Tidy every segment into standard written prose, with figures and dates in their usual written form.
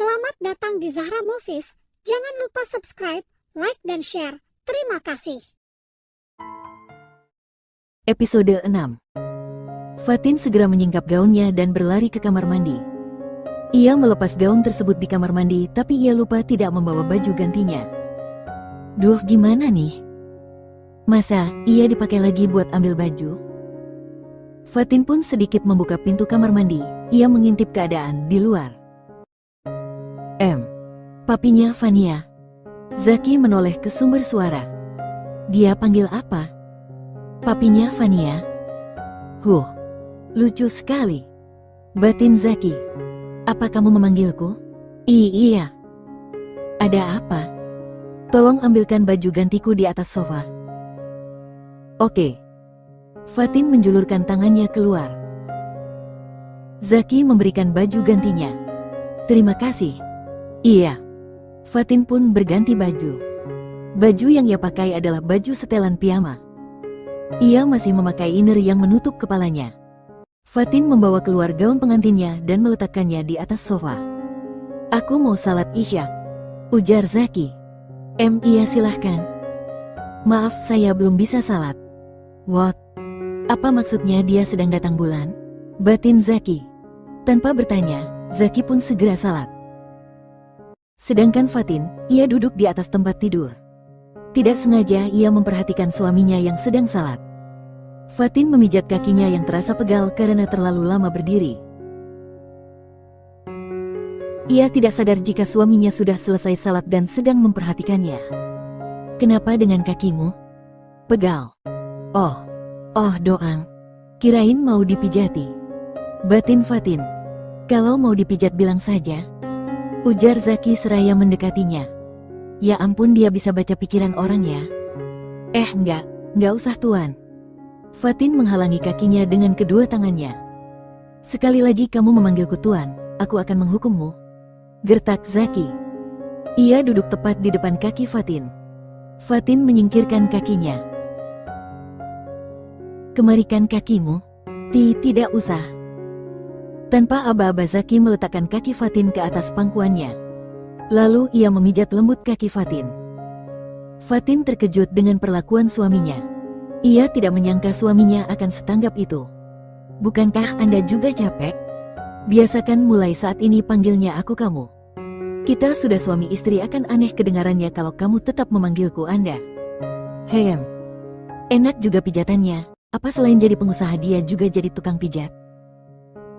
Selamat datang di Zahra Movies. Jangan lupa subscribe, like, dan share. Terima kasih. Episode 6. Fatin segera menyingkap gaunnya dan berlari ke kamar mandi. Ia melepas gaun tersebut di kamar mandi, tapi ia lupa tidak membawa baju gantinya. Duh, gimana nih? Masa ia dipakai lagi buat ambil baju? Fatin pun sedikit membuka pintu kamar mandi. Ia mengintip keadaan di luar. Papinya Fania. Zaki menoleh ke sumber suara. Dia panggil apa? Papinya Fania. Lucu sekali. Batin Zaki. Apa kamu memanggilku? Iya. Ada apa? Tolong ambilkan baju gantiku di atas sofa. Oke. Fatin menjulurkan tangannya keluar. Zaki memberikan baju gantinya. Terima kasih. Iya. Fatin pun berganti baju. Baju yang ia pakai adalah baju setelan piyama. Ia masih memakai inner yang menutup kepalanya. Fatin membawa keluar gaun pengantinnya dan meletakkannya di atas sofa. Aku mau salat Isya, ujar Zaki. Iya silahkan. Maaf saya belum bisa salat. What? Apa maksudnya dia sedang datang bulan? Batin Zaki. Tanpa bertanya, Zaki pun segera salat. Sedangkan Fatin, ia duduk di atas tempat tidur. Tidak sengaja ia memperhatikan suaminya yang sedang salat. Fatin memijat kakinya yang terasa pegal karena terlalu lama berdiri. Ia tidak sadar jika suaminya sudah selesai salat dan sedang memperhatikannya. Kenapa dengan kakimu? Pegal. Oh doang. Kirain mau dipijati. Batin Fatin. Kalau mau dipijat bilang saja. Ujar Zaki seraya mendekatinya. Ya ampun, dia bisa baca pikiran orang ya. Enggak usah tuan. Fatin menghalangi kakinya dengan kedua tangannya. Sekali lagi kamu memanggilku tuan, aku akan menghukummu. Gertak Zaki. Ia duduk tepat di depan kaki Fatin. Fatin menyingkirkan kakinya. Kemarikan kakimu. Tidak usah. Tanpa aba-aba Zaki meletakkan kaki Fatin ke atas pangkuannya. Lalu ia memijat lembut kaki Fatin. Fatin terkejut dengan perlakuan suaminya. Ia tidak menyangka suaminya akan setanggap itu. Bukankah Anda juga capek? Biasakan mulai saat ini panggilnya aku kamu. Kita sudah suami istri, akan aneh kedengarannya kalau kamu tetap memanggilku Anda. Enak juga pijatannya. Apa selain jadi pengusaha dia juga jadi tukang pijat?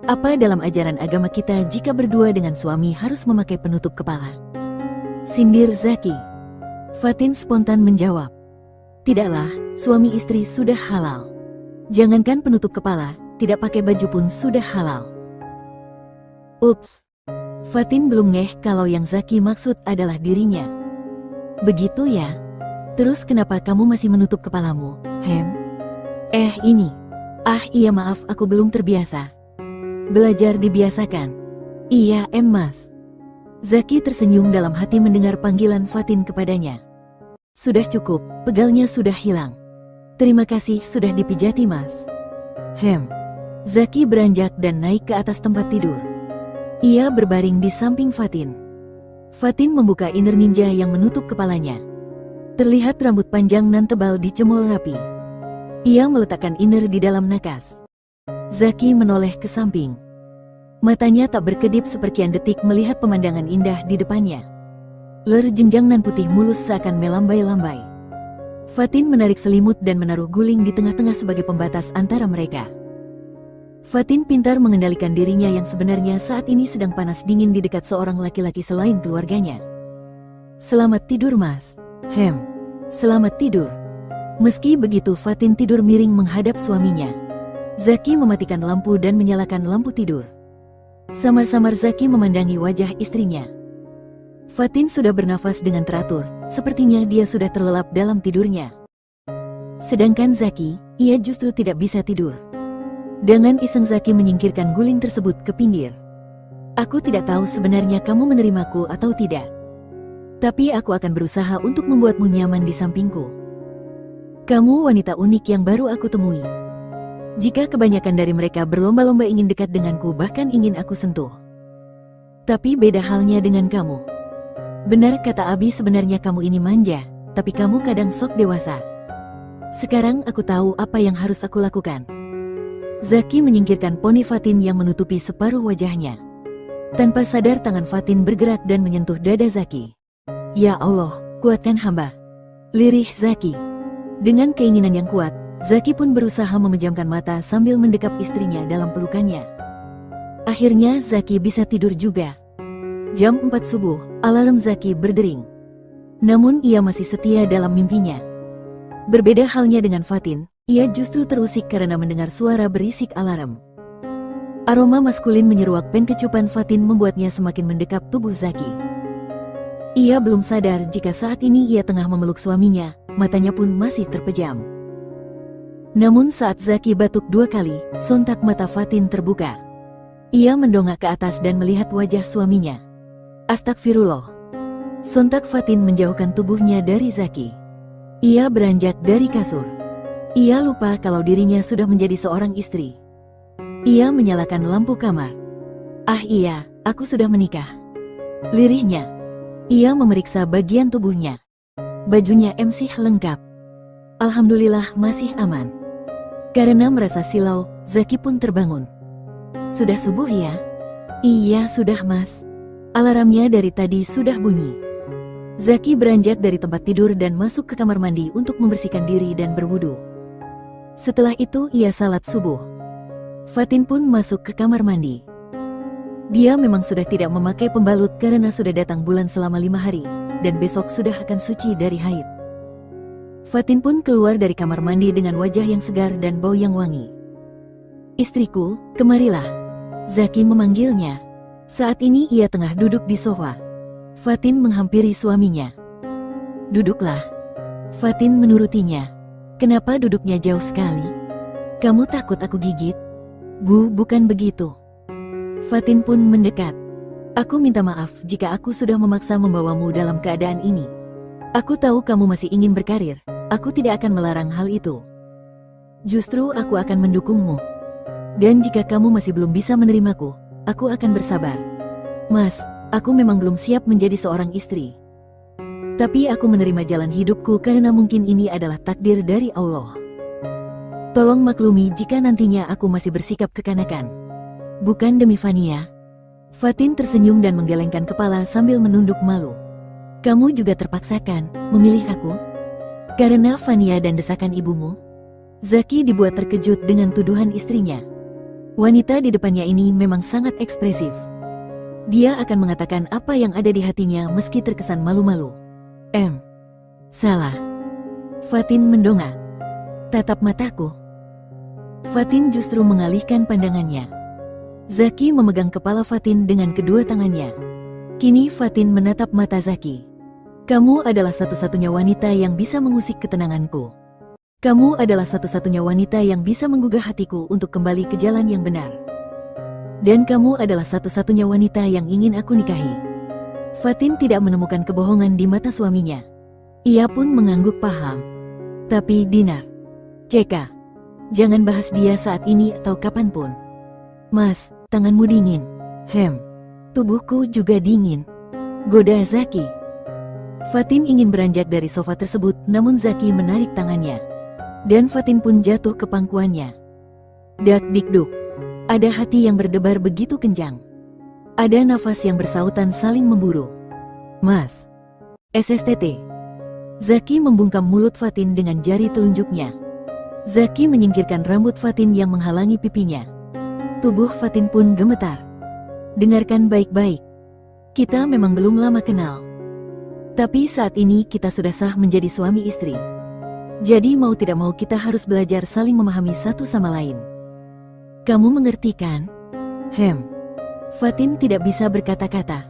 Apa dalam ajaran agama kita jika berdua dengan suami harus memakai penutup kepala? Sindir Zaki. Fatin spontan menjawab. Tidaklah, suami istri sudah halal. Jangankan penutup kepala, tidak pakai baju pun sudah halal. Ups. Fatin belum ngeh kalau yang Zaki maksud adalah dirinya. Begitu ya? Terus kenapa kamu masih menutup kepalamu, ini. Iya maaf, aku belum terbiasa. Belajar dibiasakan. Iya, Mas. Zaki tersenyum dalam hati mendengar panggilan Fatin kepadanya. Sudah cukup, pegalnya sudah hilang. Terima kasih sudah dipijati, Mas. Zaki beranjak dan naik ke atas tempat tidur. Ia berbaring di samping Fatin. Fatin membuka inner ninja yang menutup kepalanya. Terlihat rambut panjang nan tebal dicemol rapi. Ia meletakkan inner di dalam nakas. Zaki menoleh ke samping. Matanya tak berkedip seperkian detik melihat pemandangan indah di depannya. Ler jenjang nan putih mulus seakan melambai-lambai. Fatin menarik selimut dan menaruh guling di tengah-tengah sebagai pembatas antara mereka. Fatin pintar mengendalikan dirinya yang sebenarnya saat ini sedang panas dingin di dekat seorang laki-laki selain keluarganya. Selamat tidur, Mas. Selamat tidur. Meski begitu, Fatin tidur miring menghadap suaminya. Zaki mematikan lampu dan menyalakan lampu tidur. Samar-samar Zaki memandangi wajah istrinya. Fatin sudah bernafas dengan teratur, sepertinya dia sudah terlelap dalam tidurnya. Sedangkan Zaki, ia justru tidak bisa tidur. Dengan iseng Zaki menyingkirkan guling tersebut ke pinggir. Aku tidak tahu sebenarnya kamu menerimaku atau tidak. Tapi aku akan berusaha untuk membuatmu nyaman di sampingku. Kamu wanita unik yang baru aku temui. Jika kebanyakan dari mereka berlomba-lomba ingin dekat denganku, bahkan ingin aku sentuh, Tapi beda halnya dengan kamu. Benar kata Abi, sebenarnya kamu ini manja, tapi kamu kadang sok dewasa. Sekarang aku tahu apa yang harus aku lakukan. Zaki menyingkirkan poni Fatin yang menutupi separuh wajahnya. Tanpa sadar tangan Fatin bergerak dan menyentuh dada Zaki. Ya Allah, kuatkan hamba. Lirih Zaki. Dengan keinginan yang kuat, Zaki pun berusaha memejamkan mata sambil mendekap istrinya dalam pelukannya. Akhirnya Zaki bisa tidur juga. Jam 4 subuh, alarm Zaki berdering. Namun ia masih setia dalam mimpinya. Berbeda halnya dengan Fatin, ia justru terusik karena mendengar suara berisik alarm. Aroma maskulin menyeruak pen kecupan Fatin membuatnya semakin mendekap tubuh Zaki. Ia belum sadar jika saat ini ia tengah memeluk suaminya, matanya pun masih terpejam. Namun saat Zaki batuk 2 kali, sontak mata Fatin terbuka. Ia mendongak ke atas dan melihat wajah suaminya. Astagfirullah. Sontak Fatin menjauhkan tubuhnya dari Zaki. Ia beranjak dari kasur. Ia lupa kalau dirinya sudah menjadi seorang istri. Ia menyalakan lampu kamar. Ah iya, aku sudah menikah. Lirihnya. Ia memeriksa bagian tubuhnya. Bajunya masih lengkap. Alhamdulillah masih aman. Karena merasa silau, Zaki pun terbangun. Sudah subuh ya? Iya sudah mas. Alarmnya dari tadi sudah bunyi. Zaki beranjak dari tempat tidur dan masuk ke kamar mandi untuk membersihkan diri dan berwudu. Setelah itu ia salat subuh. Fatin pun masuk ke kamar mandi. Dia memang sudah tidak memakai pembalut karena sudah datang bulan selama 5 hari, dan besok sudah akan suci dari haid. Fatin pun keluar dari kamar mandi dengan wajah yang segar dan bau yang wangi. Istriku, kemarilah. Zaki memanggilnya. Saat ini ia tengah duduk di sofa. Fatin menghampiri suaminya. Duduklah. Fatin menurutinya. Kenapa duduknya jauh sekali? Kamu takut aku gigit? Bukan begitu. Fatin pun mendekat. Aku minta maaf jika aku sudah memaksa membawamu dalam keadaan ini. Aku tahu kamu masih ingin berkarir. Aku tidak akan melarang hal itu. Justru aku akan mendukungmu. Dan jika kamu masih belum bisa menerimaku, aku akan bersabar. Mas, aku memang belum siap menjadi seorang istri. Tapi aku menerima jalan hidupku karena mungkin ini adalah takdir dari Allah. Tolong maklumi jika nantinya aku masih bersikap kekanakan. Bukan demi Fania. Fatin tersenyum dan menggelengkan kepala sambil menunduk malu. Kamu juga terpaksakan memilih aku? Karena Fania dan desakan ibumu? Zaki dibuat terkejut dengan tuduhan istrinya. Wanita di depannya ini memang sangat ekspresif. Dia akan mengatakan apa yang ada di hatinya meski terkesan malu-malu. Salah. Fatin mendongak. Tatap mataku. Fatin justru mengalihkan pandangannya. Zaki memegang kepala Fatin dengan kedua tangannya. Kini Fatin menatap mata Zaki. Kamu adalah satu-satunya wanita yang bisa mengusik ketenanganku. Kamu adalah satu-satunya wanita yang bisa menggugah hatiku untuk kembali ke jalan yang benar. Dan kamu adalah satu-satunya wanita yang ingin aku nikahi. Fatin tidak menemukan kebohongan di mata suaminya. Ia pun mengangguk paham. Tapi Dinar, Ceka, jangan bahas dia saat ini atau kapanpun. Mas, tanganmu dingin. Tubuhku juga dingin. Goda Zaki. Fatin ingin beranjak dari sofa tersebut, namun Zaki menarik tangannya. Dan Fatin pun jatuh ke pangkuannya. Dak dikduk. Ada hati yang berdebar begitu kencang. Ada nafas yang bersautan saling memburu. Mas. SSTT. Zaki membungkam mulut Fatin dengan jari telunjuknya. Zaki menyingkirkan rambut Fatin yang menghalangi pipinya. Tubuh Fatin pun gemetar. Dengarkan baik-baik. Kita memang belum lama kenal. Tapi saat ini kita sudah sah menjadi suami istri. Jadi mau tidak mau kita harus belajar saling memahami satu sama lain. Kamu mengerti kan? Fatin tidak bisa berkata-kata.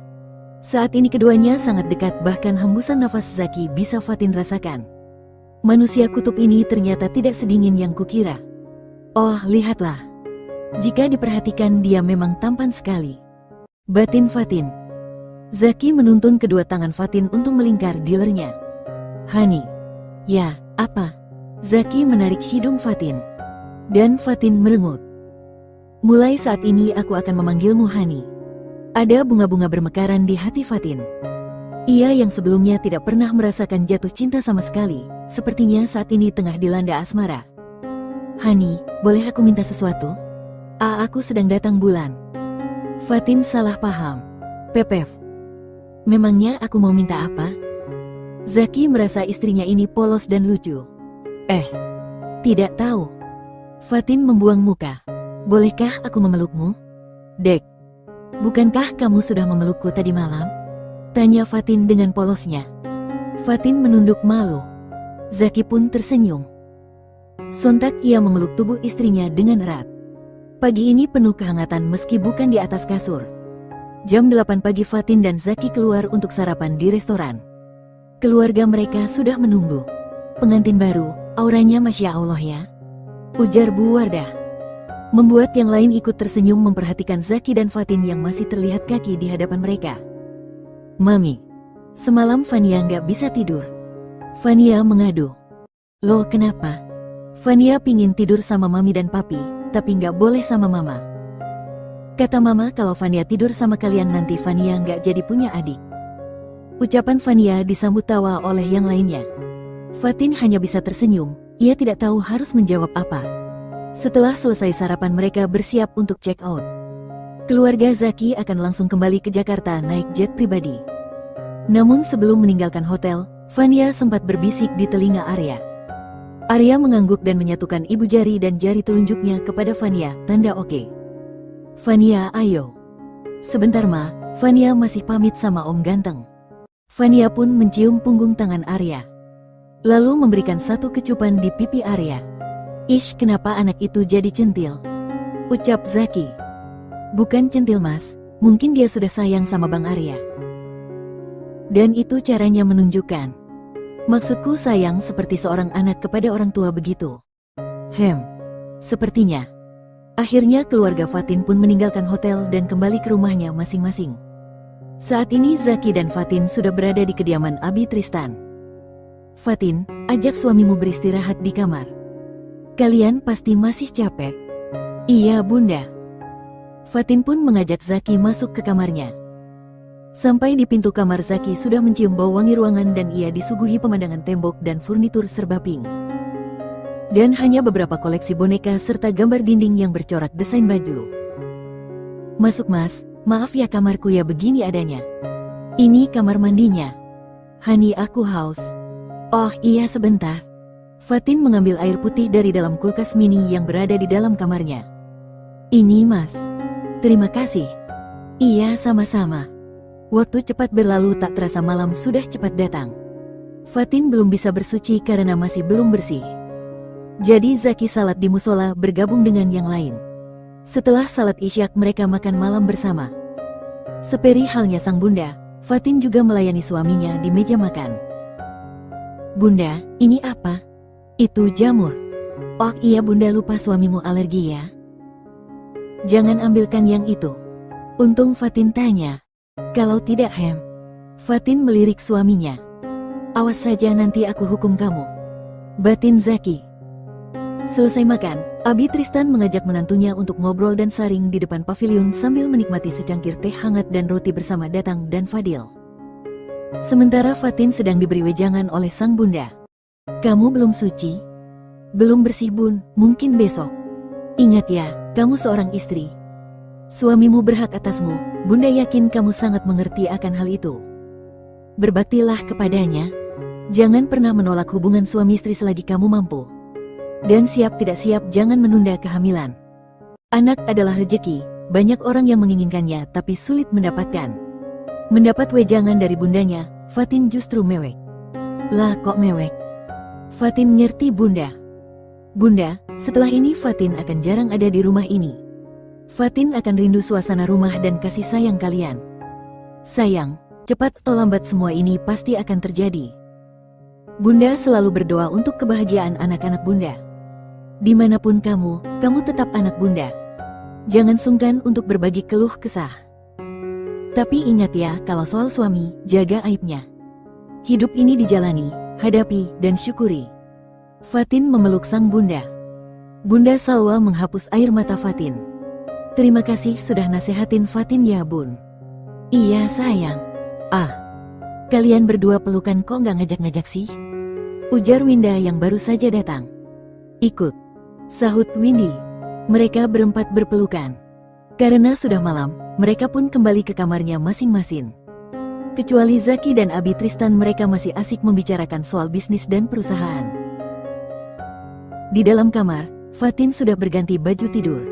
Saat ini keduanya sangat dekat, bahkan hembusan nafas Zaki bisa Fatin rasakan. Manusia kutub ini ternyata tidak sedingin yang kukira. Oh, lihatlah. Jika diperhatikan dia memang tampan sekali. Batin Fatin. Zaki menuntun kedua tangan Fatin untuk melingkar di lehernya. Hani. Ya, apa? Zaki menarik hidung Fatin. Dan Fatin merengut. Mulai saat ini aku akan memanggilmu Hani. Ada bunga-bunga bermekaran di hati Fatin. Ia yang sebelumnya tidak pernah merasakan jatuh cinta sama sekali, sepertinya saat ini tengah dilanda asmara. Hani, boleh aku minta sesuatu? Aku sedang datang bulan. Fatin salah paham. Pepef. Memangnya aku mau minta apa? Zaki merasa istrinya ini polos dan lucu. Tidak tahu. Fatin membuang muka. Bolehkah aku memelukmu? Dek, bukankah kamu sudah memelukku tadi malam? Tanya Fatin dengan polosnya. Fatin menunduk malu. Zaki pun tersenyum. Sontak ia memeluk tubuh istrinya dengan erat. Pagi ini penuh kehangatan meski bukan di atas kasur. Jam 8 pagi Fatin dan Zaki keluar untuk sarapan di restoran. Keluarga mereka sudah menunggu. Pengantin baru, auranya Masya Allah ya, ujar Bu Wardah. Membuat yang lain ikut tersenyum memperhatikan Zaki dan Fatin yang masih terlihat kaki di hadapan mereka. Mami, semalam Fania nggak bisa tidur. Fania mengadu. Loh kenapa? Fania pingin tidur sama Mami dan Papi, tapi nggak boleh sama Mama. Kata Mama kalau Fania tidur sama kalian nanti Fania nggak jadi punya adik. Ucapan Fania disambut tawa oleh yang lainnya. Fatin hanya bisa tersenyum, ia tidak tahu harus menjawab apa. Setelah selesai sarapan mereka bersiap untuk check out. Keluarga Zaki akan langsung kembali ke Jakarta naik jet pribadi. Namun sebelum meninggalkan hotel, Fania sempat berbisik di telinga Arya. Arya mengangguk dan menyatukan ibu jari dan jari telunjuknya kepada Fania, tanda oke. Fania ayo. Sebentar ma, Fania masih pamit sama Om Ganteng. Fania pun mencium punggung tangan Arya. Lalu memberikan satu kecupan di pipi Arya. Ish, kenapa anak itu jadi centil? Ucap Zaki. Bukan centil mas, mungkin dia sudah sayang sama Bang Arya. Dan itu caranya menunjukkan. Maksudku sayang seperti seorang anak kepada orang tua begitu. Sepertinya. Akhirnya keluarga Fatin pun meninggalkan hotel dan kembali ke rumahnya masing-masing. Saat ini Zaki dan Fatin sudah berada di kediaman Abi Tristan. Fatin, ajak suamimu beristirahat di kamar. Kalian pasti masih capek. Iya bunda. Fatin pun mengajak Zaki masuk ke kamarnya. Sampai di pintu kamar Zaki sudah mencium bau wangi ruangan dan ia disuguhi pemandangan tembok dan furnitur serba pink. Dan hanya beberapa koleksi boneka serta gambar dinding yang bercorak desain baju. Masuk mas, maaf ya kamarku ya begini adanya. Ini kamar mandinya. Hani aku haus. Oh iya sebentar. Fatin mengambil air putih dari dalam kulkas mini yang berada di dalam kamarnya. Ini mas. Terima kasih. Iya sama-sama. Waktu cepat berlalu tak terasa malam sudah cepat datang. Fatin belum bisa bersuci karena masih belum bersih. Jadi Zaki salat di musola bergabung dengan yang lain. Setelah salat isyak mereka makan malam bersama. Seperi halnya sang bunda, Fatin juga melayani suaminya di meja makan. Bunda, ini apa? Itu jamur. Oh iya bunda lupa suamimu alergi ya. Jangan ambilkan yang itu. Untung Fatin tanya. Kalau tidak Fatin melirik suaminya. Awas saja nanti aku hukum kamu. Batin Zaki. Selesai makan, Abi Tristan mengajak menantunya untuk ngobrol dan saring di depan pavilion sambil menikmati secangkir teh hangat dan roti bersama Datang dan Fadil. Sementara Fatin sedang diberi wejangan oleh sang bunda. Kamu belum suci? Belum bersih bun, mungkin besok. Ingat ya, kamu seorang istri. Suamimu berhak atasmu, bunda yakin kamu sangat mengerti akan hal itu. Berbaktilah kepadanya. Jangan pernah menolak hubungan suami istri selagi kamu mampu. Dan siap tidak siap jangan menunda kehamilan. Anak adalah rezeki, banyak orang yang menginginkannya tapi sulit mendapatkan. Mendapat wejangan dari bundanya, Fatin justru mewek. Lah kok mewek? Fatin ngerti bunda. Bunda, setelah ini Fatin akan jarang ada di rumah ini. Fatin akan rindu suasana rumah dan kasih sayang kalian. Sayang, cepat atau lambat semua ini pasti akan terjadi. Bunda selalu berdoa untuk kebahagiaan anak-anak bunda. Dimanapun kamu tetap anak bunda. Jangan sungkan untuk berbagi keluh kesah. Tapi ingat ya, kalau soal suami, jaga aibnya. Hidup ini dijalani, hadapi, dan syukuri. Fatin memeluk sang bunda. Bunda Salwa menghapus air mata Fatin. Terima kasih sudah nasehatin Fatin ya bun. Iya sayang. Ah, kalian berdua pelukan kok nggak ngajak-ngajak sih? Ujar Winda yang baru saja datang. Ikut, sahut Windy. Mereka berempat berpelukan. Karena sudah malam, mereka pun kembali ke kamarnya masing-masing. Kecuali Zaki dan Abi Tristan, mereka masih asik membicarakan soal bisnis dan perusahaan. Di dalam kamar, Fatin sudah berganti baju tidur.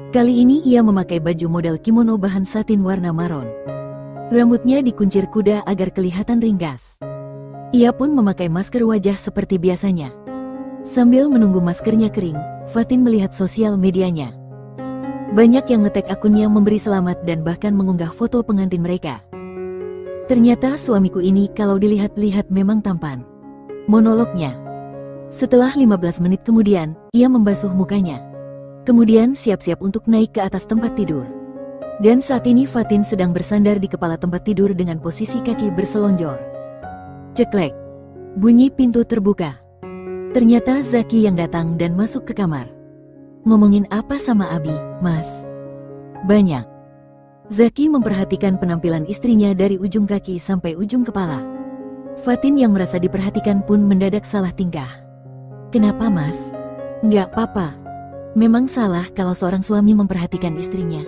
Kali ini ia memakai baju model kimono bahan satin warna maron. Rambutnya dikuncir kuda agar kelihatan ringkas. Ia pun memakai masker wajah seperti biasanya. Sambil menunggu maskernya kering, Fatin melihat sosial medianya. Banyak yang nge-tag akunnya memberi selamat dan bahkan mengunggah foto pengantin mereka. Ternyata suamiku ini kalau dilihat-lihat memang tampan. Monolognya. Setelah 15 menit kemudian, ia membasuh mukanya. Kemudian siap-siap untuk naik ke atas tempat tidur. Dan saat ini Fatin sedang bersandar di kepala tempat tidur dengan posisi kaki berselonjor. Ceklek. Bunyi pintu terbuka. Ternyata Zaki yang datang dan masuk ke kamar. Ngomongin apa sama Abi, Mas? Banyak. Zaki memperhatikan penampilan istrinya dari ujung kaki sampai ujung kepala. Fatin yang merasa diperhatikan pun mendadak salah tingkah. Kenapa, Mas? Nggak apa-apa. Memang salah kalau seorang suami memperhatikan istrinya.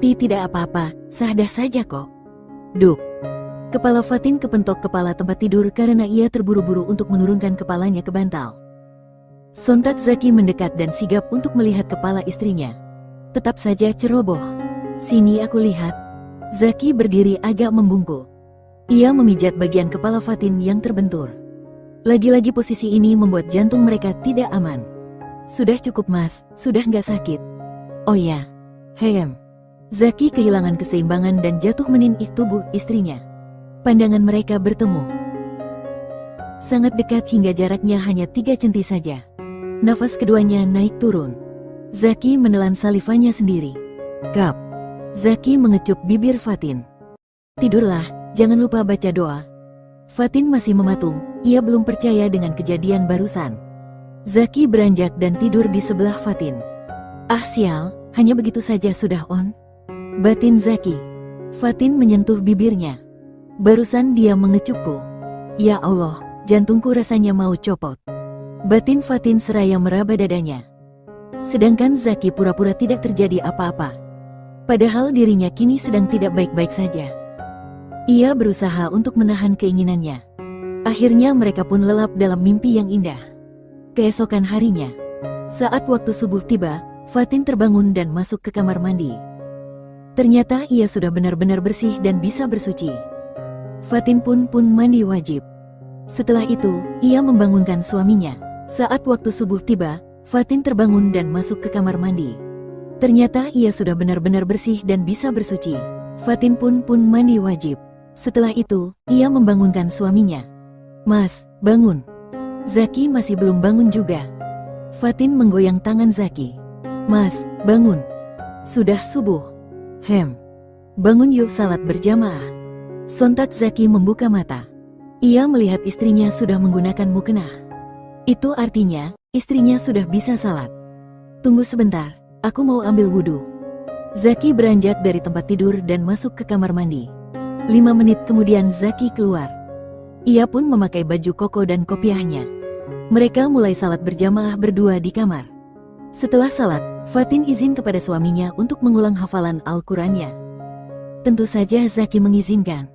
Tidak apa-apa, sah-dah saja kok. Duk. Kepala Fatin kepentok kepala tempat tidur karena ia terburu-buru untuk menurunkan kepalanya ke bantal. Sontak Zaki mendekat dan sigap untuk melihat kepala istrinya. Tetap saja ceroboh. Sini aku lihat. Zaki berdiri agak membungkuk. Ia memijat bagian kepala Fatin yang terbentur. Lagi-lagi posisi ini membuat jantung mereka tidak aman. Sudah cukup, Mas, sudah nggak sakit. Oh ya. Zaki kehilangan keseimbangan dan jatuh menindih tubuh istrinya. Pandangan mereka bertemu. Sangat dekat hingga jaraknya hanya 3 cm saja. Nafas keduanya naik turun. Zaki menelan salivanya sendiri. Gap. Zaki mengecup bibir Fatin. Tidurlah, jangan lupa baca doa. Fatin masih mematung, ia belum percaya dengan kejadian barusan. Zaki beranjak dan tidur di sebelah Fatin. Ah sial, hanya begitu saja sudah on. Batin Zaki. Fatin menyentuh bibirnya. Barusan dia mengecupku. Ya Allah, jantungku rasanya mau copot. Batin Fatin seraya meraba dadanya. Sedangkan Zaki pura-pura tidak terjadi apa-apa. Padahal dirinya kini sedang tidak baik-baik saja. Ia berusaha untuk menahan keinginannya. Akhirnya mereka pun lelap dalam mimpi yang indah. Keesokan harinya, saat waktu subuh tiba, Fatin terbangun dan masuk ke kamar mandi. Ternyata ia sudah benar-benar bersih dan bisa bersuci. Fatin pun mandi wajib. Setelah itu, ia membangunkan suaminya. Saat waktu subuh tiba, Fatin terbangun dan masuk ke kamar mandi. Ternyata ia sudah benar-benar bersih dan bisa bersuci. Fatin pun mandi wajib. Setelah itu, ia membangunkan suaminya. Mas, bangun. Zaki masih belum bangun juga. Fatin menggoyang tangan Zaki. Mas, bangun. Sudah subuh. Bangun yuk salat berjamaah. Sontak Zaki membuka mata. Ia melihat istrinya sudah menggunakan mukena. Itu artinya, istrinya sudah bisa salat. Tunggu sebentar, aku mau ambil wudhu. Zaki beranjak dari tempat tidur dan masuk ke kamar mandi. 5 menit kemudian Zaki keluar. Ia pun memakai baju koko dan kopiahnya. Mereka mulai salat berjamaah berdua di kamar. Setelah salat, Fatin izin kepada suaminya untuk mengulang hafalan Al-Qurannya. Tentu saja Zaki mengizinkan.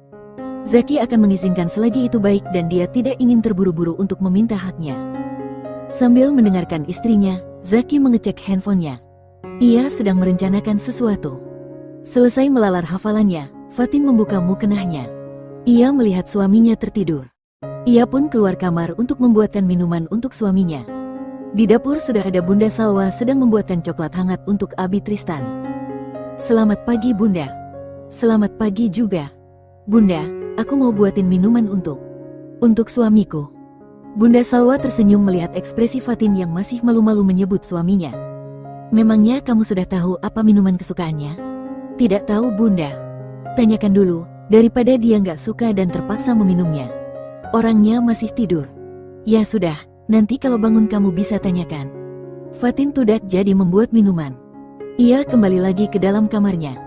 Zaki akan mengizinkan selagi itu baik dan dia tidak ingin terburu-buru untuk meminta haknya. Sambil mendengarkan istrinya, Zaki mengecek handphonenya. Ia sedang merencanakan sesuatu. Selesai melalar hafalannya, Fatin membuka mukenahnya. Ia melihat suaminya tertidur. Ia pun keluar kamar untuk membuatkan minuman untuk suaminya. Di dapur sudah ada Bunda Salwa sedang membuatkan coklat hangat untuk Abi Tristan. Selamat pagi Bunda. Selamat pagi juga. Bunda, aku mau buatin minuman untuk suamiku. Bunda Salwa tersenyum melihat ekspresi Fatin yang masih malu-malu menyebut suaminya. Memangnya kamu sudah tahu apa minuman kesukaannya? Tidak tahu Bunda. Tanyakan dulu, daripada dia nggak suka dan terpaksa meminumnya. Orangnya masih tidur. Ya sudah, nanti kalau bangun kamu bisa tanyakan. Fatin tidak jadi membuat minuman. Ia kembali lagi ke dalam kamarnya.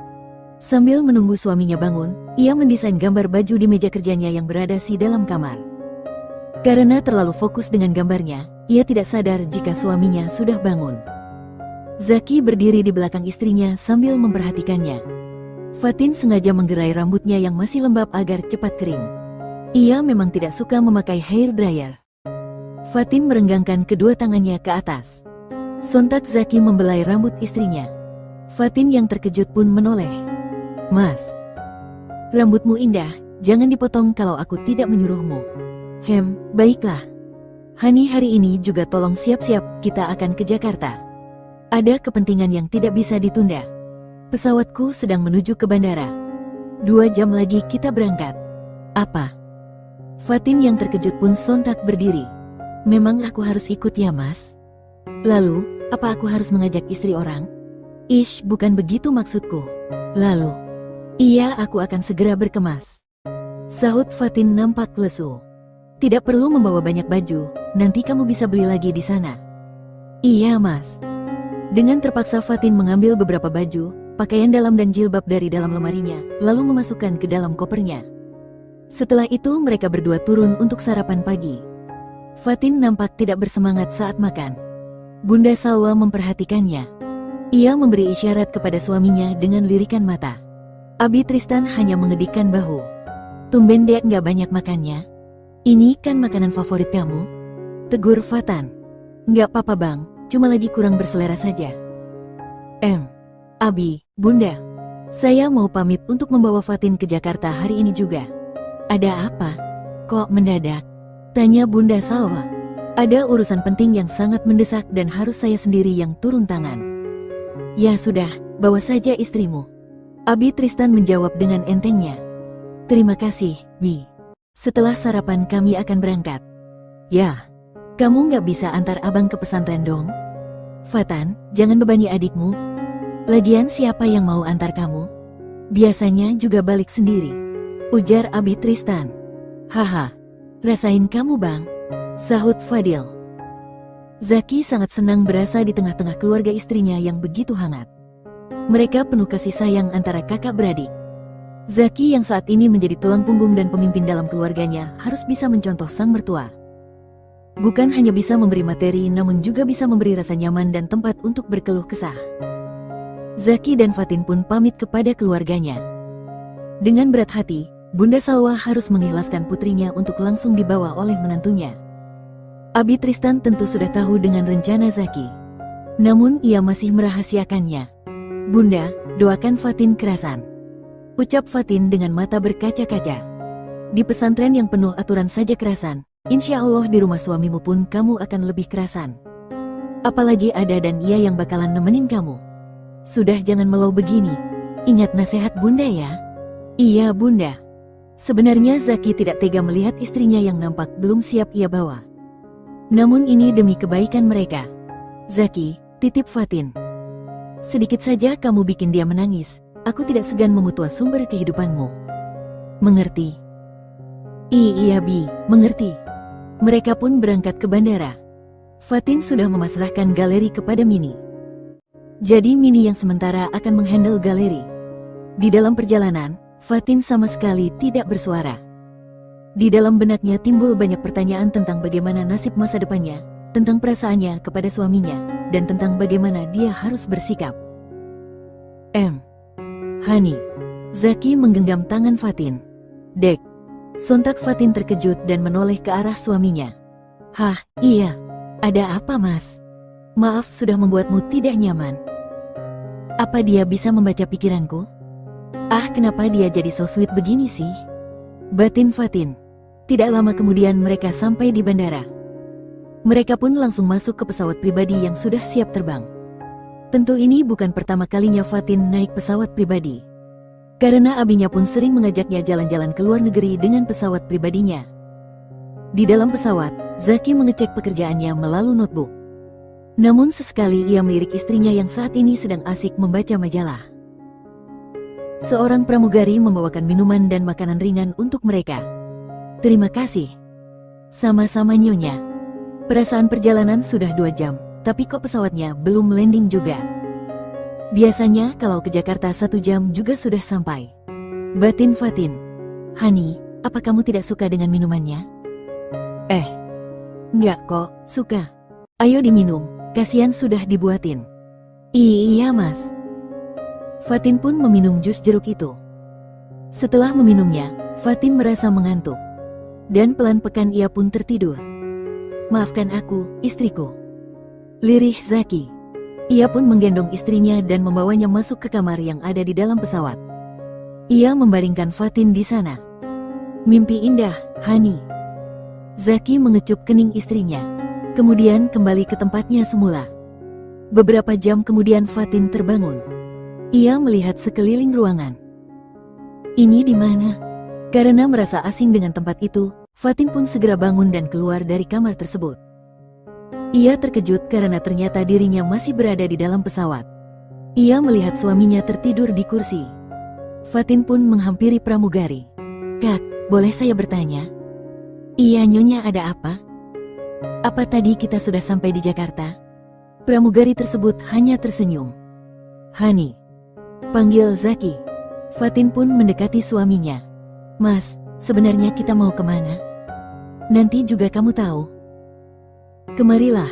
Sambil menunggu suaminya bangun, ia mendesain gambar baju di meja kerjanya yang berada di dalam kamar. Karena terlalu fokus dengan gambarnya, ia tidak sadar jika suaminya sudah bangun. Zaki berdiri di belakang istrinya sambil memperhatikannya. Fatin sengaja menggerai rambutnya yang masih lembab agar cepat kering. Ia memang tidak suka memakai hair dryer. Fatin merenggangkan kedua tangannya ke atas. Sontak Zaki membelai rambut istrinya. Fatin yang terkejut pun menoleh. "Mas, rambutmu indah, jangan dipotong kalau aku tidak menyuruhmu." Baiklah. Hani, hari ini juga tolong siap-siap, kita akan ke Jakarta. Ada kepentingan yang tidak bisa ditunda. Pesawatku sedang menuju ke bandara. 2 jam lagi kita berangkat." "Apa?" Fatin yang terkejut pun sontak berdiri. "Memang aku harus ikut ya, Mas? Lalu, apa aku harus mengajak istri orang?" "Ish, bukan begitu maksudku." "Lalu?" "Iya, aku akan segera berkemas," sahut Fatin nampak lesu. "Tidak perlu membawa banyak baju, nanti kamu bisa beli lagi di sana." "Iya, Mas." Dengan terpaksa Fatin mengambil beberapa baju, pakaian dalam dan jilbab dari dalam lemarinya, lalu memasukkan ke dalam kopernya. Setelah itu mereka berdua turun untuk sarapan pagi. Fatin nampak tidak bersemangat saat makan. Bunda Salwa memperhatikannya. Ia memberi isyarat kepada suaminya dengan lirikan mata. Abi Tristan hanya mengedikkan bahu. "Tumben dek nggak banyak makannya. Ini kan makanan favorit kamu," tegur Fatan. "Nggak apa-apa bang, cuma lagi kurang berselera saja." Abi, Bunda, saya mau pamit untuk membawa Fatin ke Jakarta hari ini juga." "Ada apa? Kok mendadak?" tanya Bunda Salwa. "Ada urusan penting yang sangat mendesak dan harus saya sendiri yang turun tangan." "Ya sudah, bawa saja istrimu," Abi Tristan menjawab dengan entengnya. "Terima kasih, Bi. Setelah sarapan kami akan berangkat." "Ya, kamu nggak bisa antar abang ke pesantren dong?" "Fatan, jangan bebani adikmu. Lagian siapa yang mau antar kamu? Biasanya juga balik sendiri," ujar Abi Tristan. "Haha, rasain kamu bang," sahut Fadil. Zaki sangat senang berasa di tengah-tengah keluarga istrinya yang begitu hangat. Mereka penuh kasih sayang antara kakak beradik. Zaki yang saat ini menjadi tulang punggung dan pemimpin dalam keluarganya harus bisa mencontoh sang mertua. Bukan hanya bisa memberi materi, namun juga bisa memberi rasa nyaman dan tempat untuk berkeluh kesah. Zaki dan Fatin pun pamit kepada keluarganya. Dengan berat hati, Bunda Salwa harus mengikhlaskan putrinya untuk langsung dibawa oleh menantunya. Abi Tristan tentu sudah tahu dengan rencana Zaki. Namun ia masih merahasiakannya. "Bunda, doakan Fatin kerasan," ucap Fatin dengan mata berkaca-kaca. "Di pesantren yang penuh aturan saja kerasan, insya Allah di rumah suamimu pun kamu akan lebih kerasan. Apalagi ada dan ia yang bakalan nemenin kamu. Sudah jangan melau begini. Ingat nasihat Bunda ya." "Iya Bunda." Sebenarnya Zaki tidak tega melihat istrinya yang nampak belum siap ia bawa. Namun ini demi kebaikan mereka. "Zaki, titip Fatin. Sedikit saja kamu bikin dia menangis, aku tidak segan memutua sumber kehidupanmu. Mengerti?" Iya Bi, mengerti." Mereka pun berangkat ke bandara. Fatin sudah memasrahkan galeri kepada Mini. Jadi Mini yang sementara akan menghandle galeri. Di dalam perjalanan, Fatin sama sekali tidak bersuara. Di dalam benaknya timbul banyak pertanyaan tentang bagaimana nasib masa depannya, tentang perasaannya kepada suaminya, dan tentang bagaimana dia harus bersikap. Hani. Zaki menggenggam tangan Fatin. "Dek." Sontak Fatin terkejut dan menoleh ke arah suaminya. "Hah, iya. Ada apa mas? Maaf sudah membuatmu tidak nyaman." "Apa dia bisa membaca pikiranku? Kenapa dia jadi so sweet begini sih?" batin Fatin. Tidak lama kemudian mereka sampai di bandara. Mereka pun langsung masuk ke pesawat pribadi yang sudah siap terbang. Tentu ini bukan pertama kalinya Fatin naik pesawat pribadi. Karena abinya pun sering mengajaknya jalan-jalan ke luar negeri dengan pesawat pribadinya. Di dalam pesawat, Zaki mengecek pekerjaannya melalui notebook. Namun sesekali ia melirik istrinya yang saat ini sedang asik membaca majalah. Seorang pramugari membawakan minuman dan makanan ringan untuk mereka. "Terima kasih." "Sama-sama Nyonya. Perasaan perjalanan sudah 2 jam, tapi kok pesawatnya belum landing juga?" Biasanya kalau ke Jakarta 1 jam juga sudah sampai. Batin Fatin. Hani, apa kamu tidak suka dengan minumannya? Enggak kok, suka. Ayo diminum, kasihan sudah dibuatin. Iya mas. Fatin pun meminum jus jeruk itu. Setelah meminumnya, Fatin merasa mengantuk. Dan pelan-pelan ia pun tertidur. Maafkan aku, istriku. Lirih Zaki. Ia pun menggendong istrinya dan membawanya masuk ke kamar yang ada di dalam pesawat. Ia membaringkan Fatin di sana. Mimpi indah, Hani. Zaki mengecup kening istrinya. Kemudian kembali ke tempatnya semula. Beberapa jam kemudian Fatin terbangun. Ia melihat sekeliling ruangan. Ini di mana? Karena merasa asing dengan tempat itu, Fatin pun segera bangun dan keluar dari kamar tersebut. Ia terkejut karena ternyata dirinya masih berada di dalam pesawat. Ia melihat suaminya tertidur di kursi. Fatin pun menghampiri pramugari. Kak, boleh saya bertanya? Iya nyonya, ada apa? Apa tadi kita sudah sampai di Jakarta? Pramugari tersebut hanya tersenyum. Hani. Panggil Zaki. Fatin pun mendekati suaminya. Mas, sebenarnya kita mau kemana? Nanti juga kamu tahu. Kemarilah.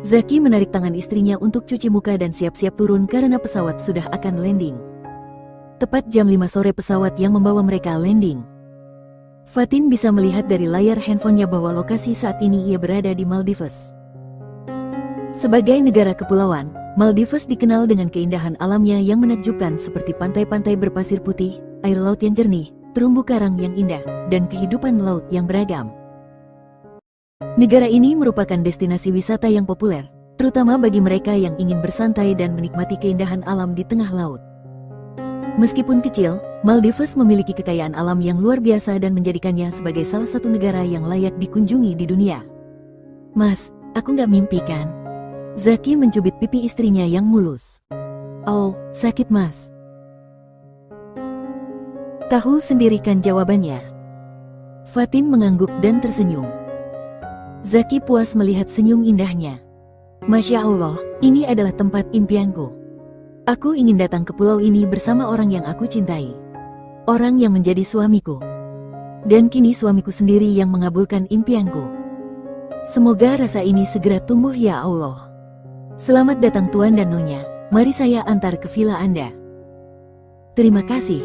Zaki menarik tangan istrinya untuk cuci muka dan siap-siap turun karena pesawat sudah akan landing. Tepat jam 5 sore pesawat yang membawa mereka landing. Fatin bisa melihat dari layar handphonenya bahwa lokasi saat ini ia berada di Maldives. Sebagai negara kepulauan, Maldives dikenal dengan keindahan alamnya yang menakjubkan seperti pantai-pantai berpasir putih, air laut yang jernih, terumbu karang yang indah, dan kehidupan laut yang beragam. Negara ini merupakan destinasi wisata yang populer, terutama bagi mereka yang ingin bersantai dan menikmati keindahan alam di tengah laut. Meskipun kecil, Maldives memiliki kekayaan alam yang luar biasa dan menjadikannya sebagai salah satu negara yang layak dikunjungi di dunia. Mas, aku nggak mimpi kan? Zaki mencubit pipi istrinya yang mulus. Oh, sakit mas. Tahu sendiri kan jawabannya. Fatin mengangguk dan tersenyum. Zaki puas melihat senyum indahnya. Masya Allah, ini adalah tempat impianku. Aku ingin datang ke pulau ini bersama orang yang aku cintai. Orang yang menjadi suamiku. Dan kini suamiku sendiri yang mengabulkan impianku. Semoga rasa ini segera tumbuh ya Allah. Selamat datang Tuan dan Nyonya, mari saya antar ke villa Anda. Terima kasih.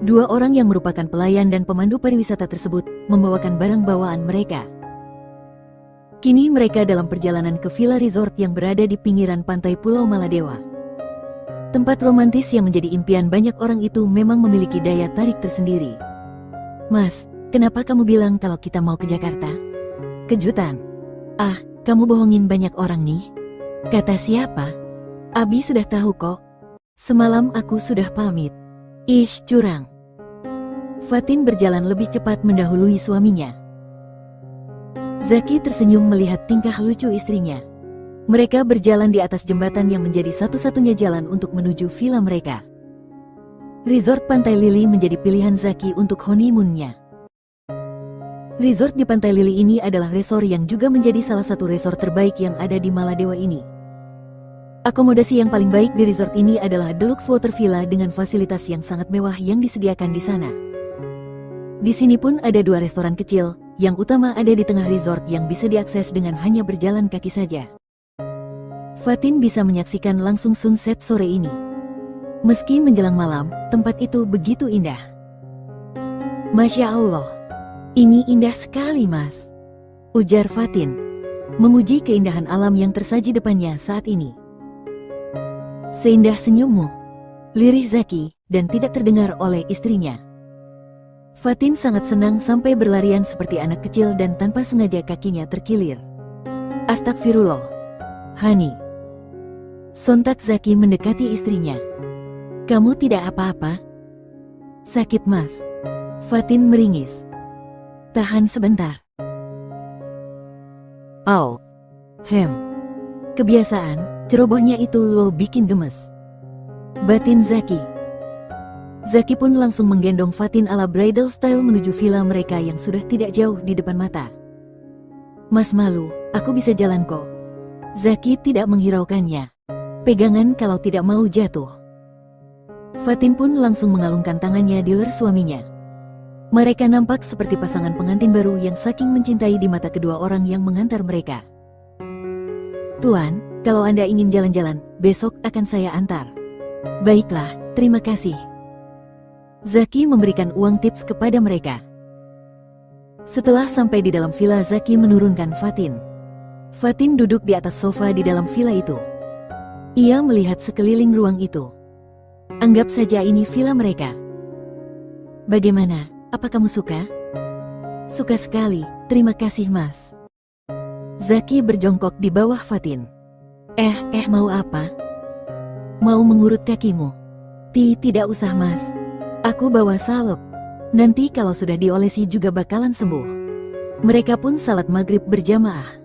Dua orang yang merupakan pelayan dan pemandu pariwisata tersebut membawakan barang bawaan mereka. Kini mereka dalam perjalanan ke villa resort yang berada di pinggiran pantai Pulau Maladewa. Tempat romantis yang menjadi impian banyak orang itu memang memiliki daya tarik tersendiri. Mas, kenapa kamu bilang kalau kita mau ke Jakarta? Kejutan. Ah, kamu bohongin banyak orang nih. Kata siapa? Abi sudah tahu kok. Semalam aku sudah pamit. Ish, curang. Fatin berjalan lebih cepat mendahului suaminya. Zaki tersenyum melihat tingkah lucu istrinya. Mereka berjalan di atas jembatan yang menjadi satu-satunya jalan untuk menuju villa mereka. Resort Pantai Lili menjadi pilihan Zaki untuk honeymoon-nya. Resort di Pantai Lili ini adalah resort yang juga menjadi salah satu resort terbaik yang ada di Maladewa ini. Akomodasi yang paling baik di resort ini adalah Deluxe Water Villa dengan fasilitas yang sangat mewah yang disediakan di sana. Di sini pun ada 2 restoran kecil, yang utama ada di tengah resort yang bisa diakses dengan hanya berjalan kaki saja. Fatin bisa menyaksikan langsung sunset sore ini. Meski menjelang malam, tempat itu begitu indah. Masya Allah, ini indah sekali mas, ujar Fatin, memuji keindahan alam yang tersaji depannya saat ini. Seindah senyummu, lirih Zaki, dan tidak terdengar oleh istrinya. Fatin sangat senang sampai berlarian seperti anak kecil dan tanpa sengaja kakinya terkilir. Astagfirullah. Hani. Sontak Zaki mendekati istrinya. Kamu tidak apa-apa? Sakit mas. Fatin meringis. Tahan sebentar. Au. Kebiasaan, cerobohnya itu lo bikin gemes. Batin Zaki. Zaki pun langsung menggendong Fatin ala bridal style menuju villa mereka yang sudah tidak jauh di depan mata. Mas malu, aku bisa jalan kok. Zaki tidak menghiraukannya. Pegangan kalau tidak mau jatuh. Fatin pun langsung mengalungkan tangannya di leher suaminya. Mereka nampak seperti pasangan pengantin baru yang saking mencintai di mata kedua orang yang mengantar mereka. Tuan, kalau Anda ingin jalan-jalan, besok akan saya antar. Baiklah, terima kasih. Zaki memberikan uang tips kepada mereka. Setelah sampai di dalam villa, Zaki menurunkan Fatin. Fatin duduk di atas sofa di dalam villa itu. Ia melihat sekeliling ruang itu. Anggap saja ini villa mereka. Bagaimana? Apa kamu suka? Suka sekali, terima kasih mas. Zaki berjongkok di bawah Fatin. Mau apa? Mau mengurut kakimu? Tidak usah mas. Aku bawa salep. Nanti kalau sudah diolesi juga bakalan sembuh. Mereka pun salat maghrib berjamaah.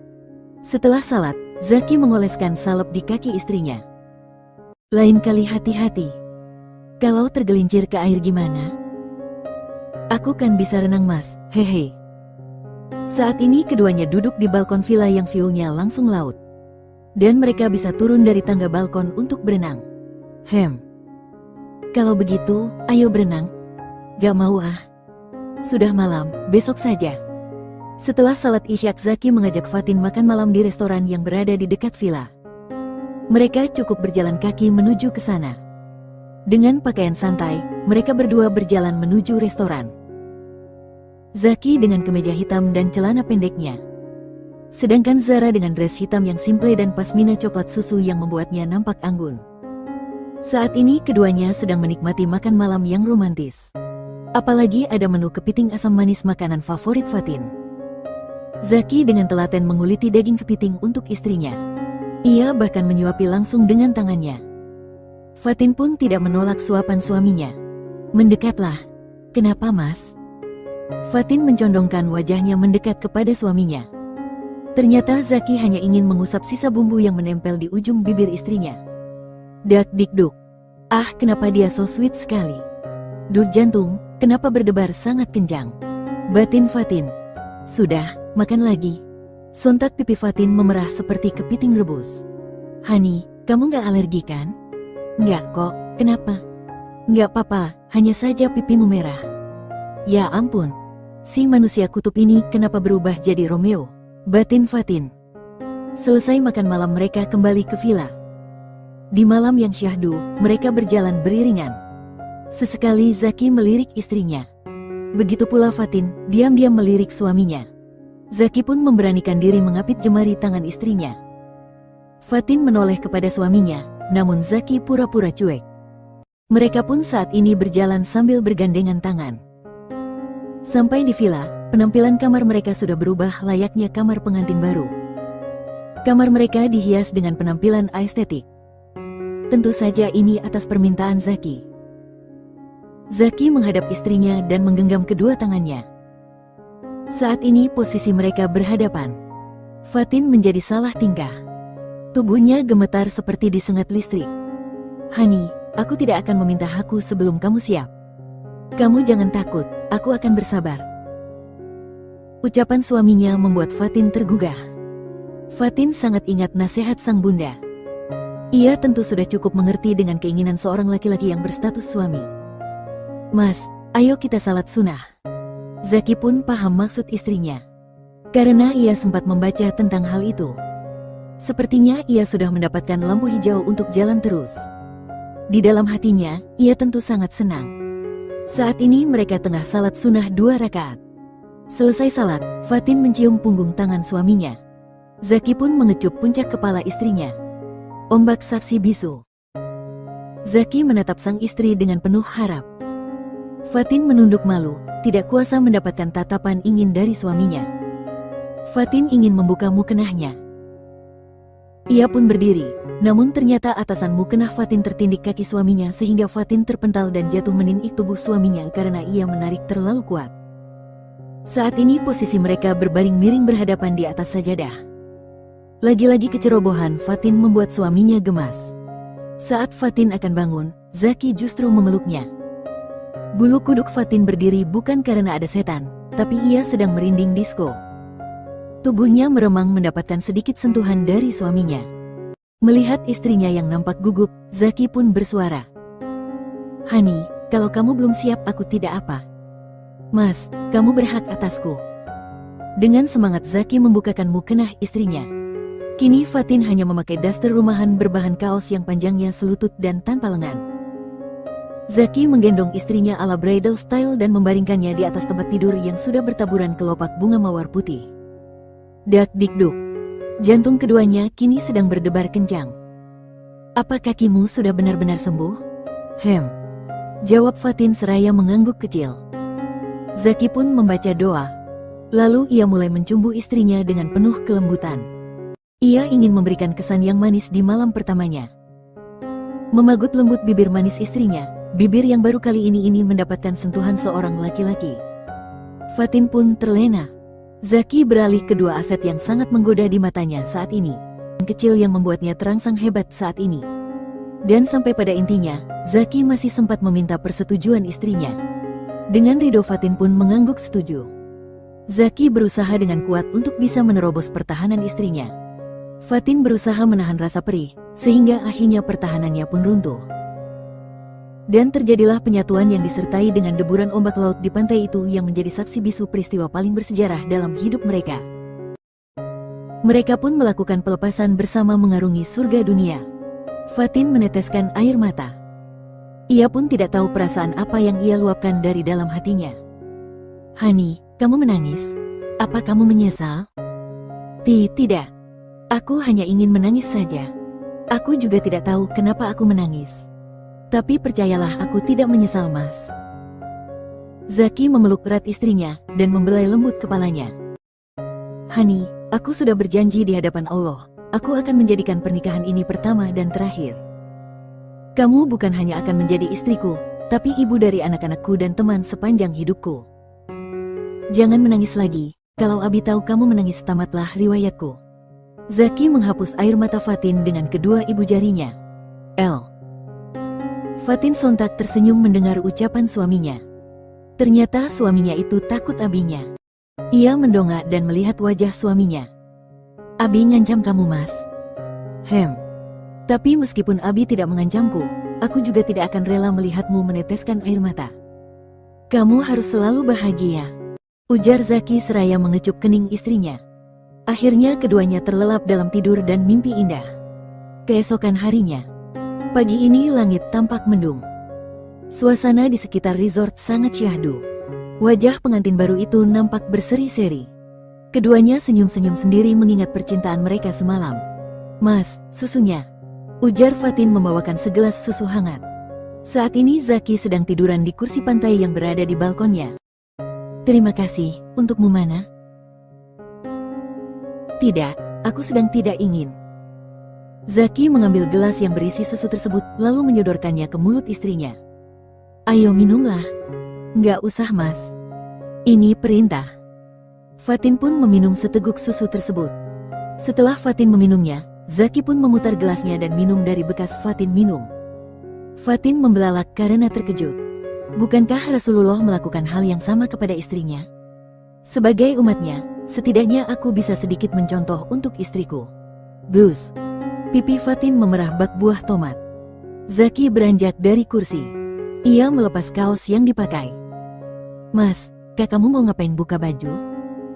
Setelah salat, Zaki mengoleskan salep di kaki istrinya. Lain kali hati-hati. Kalau tergelincir ke air gimana? Aku kan bisa renang mas, hehe. Saat ini keduanya duduk di balkon villa yang view-nya langsung laut. Dan mereka bisa turun dari tangga balkon untuk berenang. Kalau begitu, ayo berenang. Gak mau ah. Sudah malam, besok saja. Setelah salat isyak, Zaki mengajak Fatin makan malam di restoran yang berada di dekat villa. Mereka cukup berjalan kaki menuju ke sana. Dengan pakaian santai, mereka berdua berjalan menuju restoran. Zaki dengan kemeja hitam dan celana pendeknya. Sedangkan Zara dengan dress hitam yang simple dan pasmina coklat susu yang membuatnya nampak anggun. Saat ini keduanya sedang menikmati makan malam yang romantis. Apalagi ada menu kepiting asam manis, makanan favorit Fatin. Zaki dengan telaten menguliti daging kepiting untuk istrinya. Ia bahkan menyuapi langsung dengan tangannya. Fatin pun tidak menolak suapan suaminya. Mendekatlah. Kenapa mas? Fatin mencondongkan wajahnya mendekat kepada suaminya. Ternyata Zaki hanya ingin mengusap sisa bumbu yang menempel di ujung bibir istrinya. Dak dikduk. Kenapa dia so sweet sekali. Duh jantung, kenapa berdebar sangat kencang. Batin Fatin. Sudah, makan lagi. Sontak pipi Fatin memerah seperti kepiting rebus. Hani, kamu gak alergi kan? Enggak kok, kenapa? Enggak apa-apa, hanya saja pipimu merah. Ya ampun, si manusia kutub ini kenapa berubah jadi Romeo? Batin Fatin. Selesai makan malam, mereka kembali ke villa. Di malam yang syahdu, mereka berjalan beriringan. Sesekali Zaki melirik istrinya. Begitu pula Fatin, diam-diam melirik suaminya. Zaki pun memberanikan diri mengapit jemari tangan istrinya. Fatin menoleh kepada suaminya, namun Zaki pura-pura cuek. Mereka pun saat ini berjalan sambil bergandengan tangan. Sampai di villa, penampilan kamar mereka sudah berubah layaknya kamar pengantin baru. Kamar mereka dihias dengan penampilan estetik. Tentu saja ini atas permintaan Zaki. Zaki menghadap istrinya dan menggenggam kedua tangannya. Saat ini posisi mereka berhadapan. Fatin menjadi salah tingkah. Tubuhnya gemetar seperti disengat listrik. Hani, aku tidak akan meminta haku sebelum kamu siap. Kamu jangan takut, aku akan bersabar. Ucapan suaminya membuat Fatin tergugah. Fatin sangat ingat nasihat sang bunda. Ia tentu sudah cukup mengerti dengan keinginan seorang laki-laki yang berstatus suami. Mas, ayo kita salat sunnah. Zaki pun paham maksud istrinya. Karena ia sempat membaca tentang hal itu. Sepertinya ia sudah mendapatkan lampu hijau untuk jalan terus. Di dalam hatinya, ia tentu sangat senang. Saat ini mereka tengah salat sunnah 2 rakaat. Selesai salat, Fatin mencium punggung tangan suaminya. Zaki pun mengecup puncak kepala istrinya. Ombak saksi bisu. Zaki menatap sang istri dengan penuh harap. Fatin menunduk malu, tidak kuasa mendapatkan tatapan ingin dari suaminya. Fatin ingin membuka mukenahnya. Ia pun berdiri, namun ternyata atasan mukenah Fatin tertindik kaki suaminya sehingga Fatin terpental dan jatuh menindih tubuh suaminya karena ia menarik terlalu kuat. Saat ini posisi mereka berbaring miring berhadapan di atas sajadah. Lagi-lagi kecerobohan Fatin membuat suaminya gemas. Saat Fatin akan bangun, Zaki justru memeluknya. Bulu kuduk Fatin berdiri bukan karena ada setan, tapi ia sedang merinding disko. Tubuhnya meremang mendapatkan sedikit sentuhan dari suaminya. Melihat istrinya yang nampak gugup, Zaki pun bersuara. "Hani, kalau kamu belum siap aku tidak apa. Mas, kamu berhak atasku." Dengan semangat Zaki membukakan mukena istrinya. Kini Fatin hanya memakai daster rumahan berbahan kaos yang panjangnya selutut dan tanpa lengan. Zaki menggendong istrinya ala bridal style dan membaringkannya di atas tempat tidur yang sudah bertaburan kelopak bunga mawar putih. Dak dikduk. Jantung keduanya kini sedang berdebar kencang. "Apa kakimu sudah benar-benar sembuh?" Jawab Fatin seraya mengangguk kecil. Zaki pun membaca doa. Lalu ia mulai mencumbu istrinya dengan penuh kelembutan. Ia ingin memberikan kesan yang manis di malam pertamanya. Memagut lembut bibir manis istrinya, bibir yang baru kali ini mendapatkan sentuhan seorang laki-laki. Fatin pun terlena. Zaki beralih kedua aset yang sangat menggoda di matanya saat ini. Kecil yang membuatnya terangsang hebat saat ini. Dan sampai pada intinya, Zaki masih sempat meminta persetujuan istrinya. Dengan ridho Fatin pun mengangguk setuju. Zaki berusaha dengan kuat untuk bisa menerobos pertahanan istrinya. Fatin berusaha menahan rasa perih, sehingga akhirnya pertahanannya pun runtuh. Dan terjadilah penyatuan yang disertai dengan deburan ombak laut di pantai itu yang menjadi saksi bisu peristiwa paling bersejarah dalam hidup mereka. Mereka pun melakukan pelepasan bersama mengarungi surga dunia. Fatin meneteskan air mata. Ia pun tidak tahu perasaan apa yang ia luapkan dari dalam hatinya. "Hani, kamu menangis? Apa kamu menyesal?" Tidak. Aku hanya ingin menangis saja. Aku juga tidak tahu kenapa aku menangis. Tapi percayalah aku tidak menyesal, Mas." Zaki memeluk erat istrinya dan membelai lembut kepalanya. "Hani, aku sudah berjanji di hadapan Allah, aku akan menjadikan pernikahan ini pertama dan terakhir. Kamu bukan hanya akan menjadi istriku, tapi ibu dari anak-anakku dan teman sepanjang hidupku. Jangan menangis lagi, kalau Abi tahu kamu menangis tamatlah riwayatku." Zaki menghapus air mata Fatin dengan kedua ibu jarinya. Fatin sontak tersenyum mendengar ucapan suaminya. Ternyata suaminya itu takut abinya. Ia mendongak dan melihat wajah suaminya. "Abi ngancam kamu, Mas?" Tapi meskipun Abi tidak mengancamku, aku juga tidak akan rela melihatmu meneteskan air mata. Kamu harus selalu bahagia," ujar Zaki seraya mengecup kening istrinya. Akhirnya keduanya terlelap dalam tidur dan mimpi indah. Keesokan harinya, pagi ini langit tampak mendung. Suasana di sekitar resort sangat syahdu. Wajah pengantin baru itu nampak berseri-seri. Keduanya senyum-senyum sendiri mengingat percintaan mereka semalam. "Mas, susunya," ujar Fatin membawakan segelas susu hangat. Saat ini Zaki sedang tiduran di kursi pantai yang berada di balkonnya. "Terima kasih, untukmu mana?" "Tidak, aku sedang tidak ingin." Zaki mengambil gelas yang berisi susu tersebut lalu menyodorkannya ke mulut istrinya. "Ayo minumlah." "Nggak usah, Mas. Ini perintah." Fatin pun meminum seteguk susu tersebut. Setelah Fatin meminumnya, Zaki pun memutar gelasnya dan minum dari bekas Fatin minum. Fatin membelalak karena terkejut. Bukankah Rasulullah melakukan hal yang sama kepada istrinya? Sebagai umatnya, setidaknya aku bisa sedikit mencontoh untuk istriku. Blus. Pipi Fatin memerah bak buah tomat. Zaki beranjak dari kursi. Ia melepas kaos yang dipakai. "Mas, kakakmu mau ngapain buka baju?"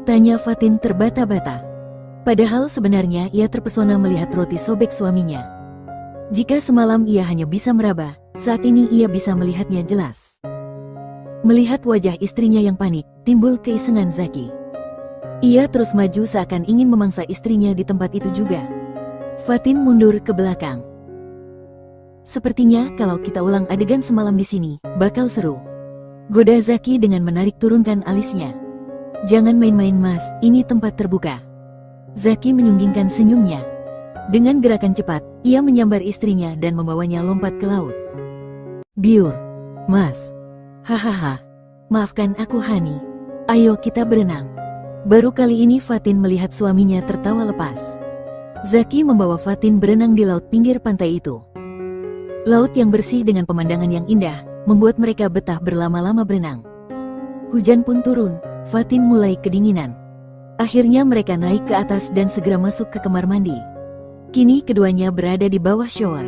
tanya Fatin terbata-bata. Padahal sebenarnya ia terpesona melihat roti sobek suaminya. Jika semalam ia hanya bisa meraba, saat ini ia bisa melihatnya jelas. Melihat wajah istrinya yang panik, timbul keisengan Zaki. Ia terus maju seakan ingin memangsa istrinya di tempat itu juga. Fatin mundur ke belakang. "Sepertinya kalau kita ulang adegan semalam di sini, bakal seru," goda Zaki dengan menarik turunkan alisnya. "Jangan main-main, Mas, ini tempat terbuka." Zaki menyunggingkan senyumnya. Dengan gerakan cepat, ia menyambar istrinya dan membawanya lompat ke laut. "Biur, Mas. Hahaha. Maafkan aku, Hani. Ayo kita berenang." Baru kali ini Fatin melihat suaminya tertawa lepas. Zaki membawa Fatin berenang di laut pinggir pantai itu. Laut yang bersih dengan pemandangan yang indah, membuat mereka betah berlama-lama berenang. Hujan pun turun, Fatin mulai kedinginan. Akhirnya mereka naik ke atas dan segera masuk ke kamar mandi. Kini keduanya berada di bawah shower.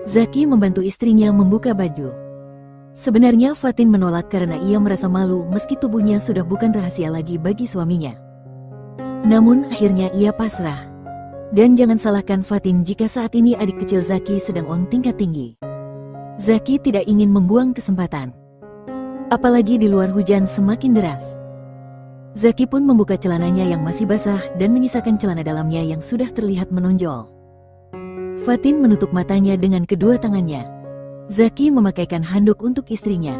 Zaki membantu istrinya membuka baju. Sebenarnya Fatin menolak karena ia merasa malu meski tubuhnya sudah bukan rahasia lagi bagi suaminya. Namun akhirnya ia pasrah. Dan jangan salahkan Fatin jika saat ini adik kecil Zaki sedang on tingkat tinggi. Zaki tidak ingin membuang kesempatan. Apalagi di luar hujan semakin deras. Zaki pun membuka celananya yang masih basah dan menyisakan celana dalamnya yang sudah terlihat menonjol. Fatin menutup matanya dengan kedua tangannya. Zaki memakaikan handuk untuk istrinya.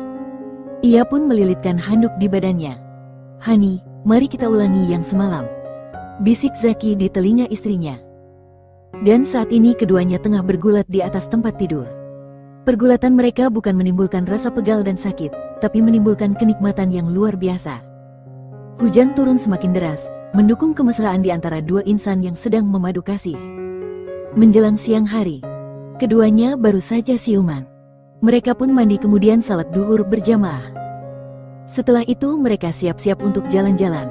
Ia pun melilitkan handuk di badannya. "Hani, mari kita ulangi yang semalam," bisik Zaki di telinga istrinya. Dan saat ini keduanya tengah bergulat di atas tempat tidur. Pergulatan mereka bukan menimbulkan rasa pegal dan sakit, tapi menimbulkan kenikmatan yang luar biasa. Hujan turun semakin deras, mendukung kemesraan di antara dua insan yang sedang memadu kasih. Menjelang siang hari, keduanya baru saja siuman. Mereka pun mandi kemudian salat duhur berjamaah. Setelah itu mereka siap-siap untuk jalan-jalan.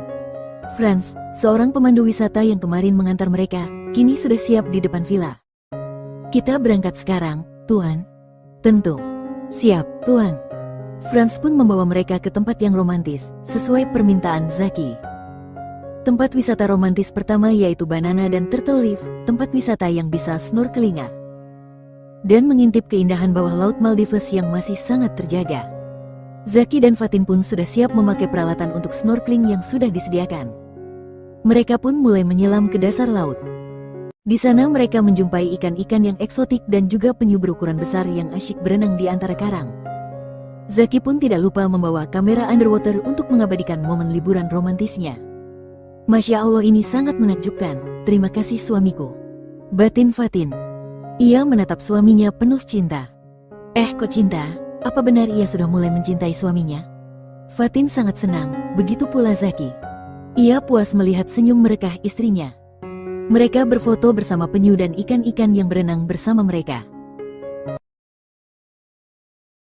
Franz, seorang pemandu wisata yang kemarin mengantar mereka, kini sudah siap di depan villa. "Kita berangkat sekarang, Tuan." "Tentu." "Siap, Tuan." Franz pun membawa mereka ke tempat yang romantis, sesuai permintaan Zaki. Tempat wisata romantis pertama yaitu Banana dan Turtle Reef, tempat wisata yang bisa snorkeling dan mengintip keindahan bawah laut Maldives yang masih sangat terjaga. Zaki dan Fatin pun sudah siap memakai peralatan untuk snorkeling yang sudah disediakan. Mereka pun mulai menyelam ke dasar laut. Di sana mereka menjumpai ikan-ikan yang eksotik dan juga penyu berukuran besar yang asyik berenang di antara karang. Zaki pun tidak lupa membawa kamera underwater untuk mengabadikan momen liburan romantisnya. "Masya Allah, ini sangat menakjubkan, terima kasih suamiku," batin Fatin. Ia menatap suaminya penuh cinta. Kok cinta? Apa benar ia sudah mulai mencintai suaminya?" Fatin sangat senang, begitu pula Zaki. Ia puas melihat senyum merekah istrinya. Mereka berfoto bersama penyu dan ikan-ikan yang berenang bersama mereka.